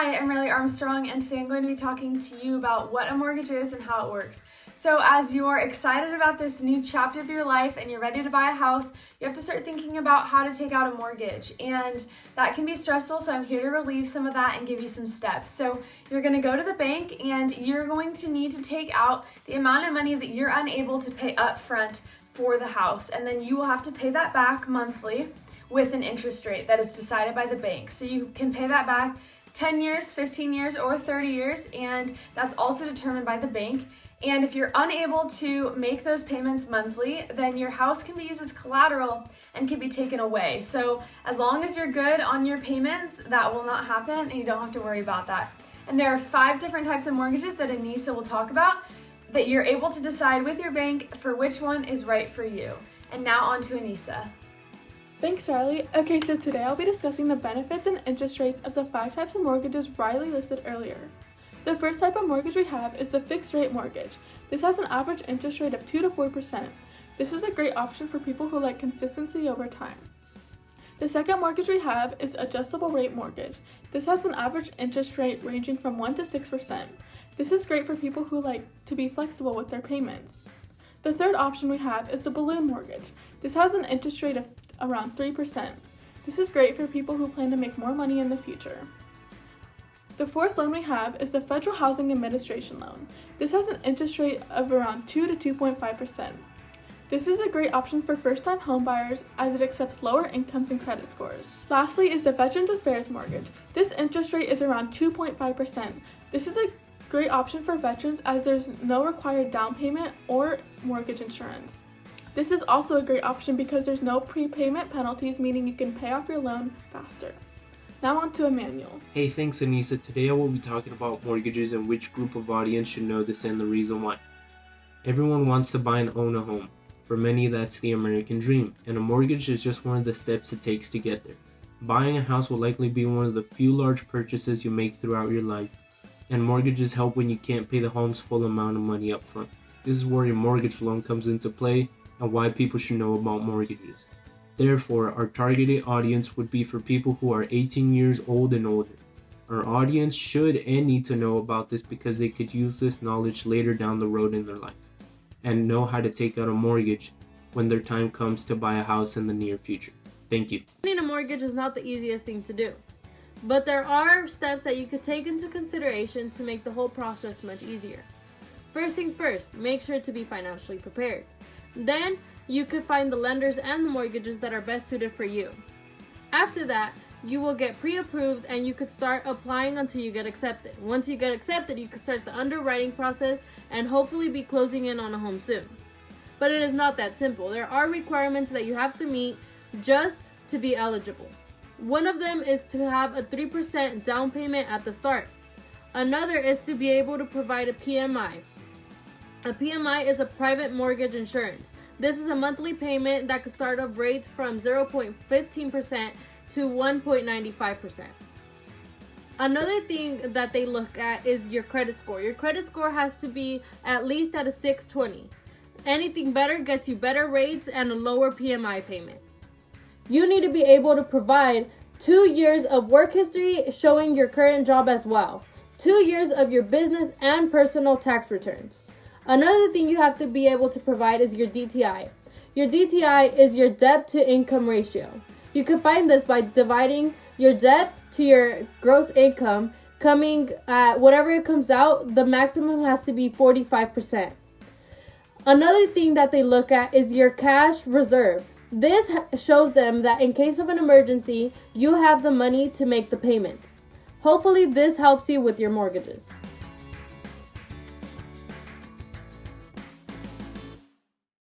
Hi, I'm Riley Armstrong, and today I'm going to be talking to you about what a mortgage is and how it works. So as you're excited about this new chapter of your life and you're ready to buy a house, you have to start thinking about how to take out a mortgage. And that can be stressful, so I'm here to relieve some of that and give you some steps. So you're going to go to the bank and you're going to need to take out the amount of money that you're unable to pay up front for the house. And then you will have to pay that back monthly with an interest rate that is decided by the bank. So you can pay that back 10 years, 15 years, or 30 years, and that's also determined by the bank. And if you're unable to make those payments monthly, then your house can be used as collateral and can be taken away. So as long as you're good on your payments, that will not happen and you don't have to worry about that. And there are 5 different types of mortgages that Anissa will talk about that you're able to decide with your bank for which one is right for you. And now on to Anissa. Thanks, Riley. Okay, so today I'll be discussing the benefits and interest rates of the 5 types of mortgages Riley listed earlier. The first type of mortgage we have is the fixed rate mortgage. This has an average interest rate of 2 to 4%. This is a great option for people who like consistency over time. The second mortgage we have is adjustable rate mortgage. This has an average interest rate ranging from 1 to 6%. This is great for people who like to be flexible with their payments. The third option we have is the balloon mortgage. This has an interest rate of around 3%. This is great for people who plan to make more money in the future. The fourth loan we have is the Federal Housing Administration loan. This has an interest rate of around 2 to 2.5%. This is a great option for first-time homebuyers as it accepts lower incomes and credit scores. Lastly is the Veterans Affairs mortgage. This interest rate is around 2.5%. This is a great option for veterans as there's no required down payment or mortgage insurance. This is also a great option because there's no prepayment penalties, meaning you can pay off your loan faster. Now on to Emmanuel. Hey, thanks Anissa. Today I will be talking about mortgages and which group of audience should know this and the reason why. Everyone wants to buy and own a home. For many, that's the American dream, and a mortgage is just one of the steps it takes to get there. Buying a house will likely be one of the few large purchases you make throughout your life, and mortgages help when you can't pay the home's full amount of money up front. This is where your mortgage loan comes into play and why people should know about mortgages. Therefore, our targeted audience would be for people who are 18 years old and older. Our audience should and need to know about this because they could use this knowledge later down the road in their life and know how to take out a mortgage when their time comes to buy a house in the near future. Thank you. Getting a mortgage is not the easiest thing to do, but there are steps that you could take into consideration to make the whole process much easier. First things first, make sure to be financially prepared. Then you could find the lenders and the mortgages that are best suited for you. After that, you will get pre-approved and you could start applying until you get accepted. Once you get accepted, you can start the underwriting process and hopefully be closing in on a home soon. But it is not that simple. There are requirements that you have to meet just to be eligible. One of them is to have a 3% down payment at the start. Another is to be able to provide a PMI. A PMI is a private mortgage insurance. This is a monthly payment that could start off rates from 0.15% to 1.95%. Another thing that they look at is your credit score. Your credit score has to be at least at a 620. Anything better gets you better rates and a lower PMI payment. You need to be able to provide 2 years of work history showing your current job as well. 2 years of your business and personal tax returns. Another thing you have to be able to provide is your DTI. Your DTI is your debt to income ratio. You can find this by dividing your debt to your gross income, coming at whatever it comes out, the maximum has to be 45%. Another thing that they look at is your cash reserve. This shows them that in case of an emergency, you have the money to make the payments. Hopefully this helps you with your mortgages.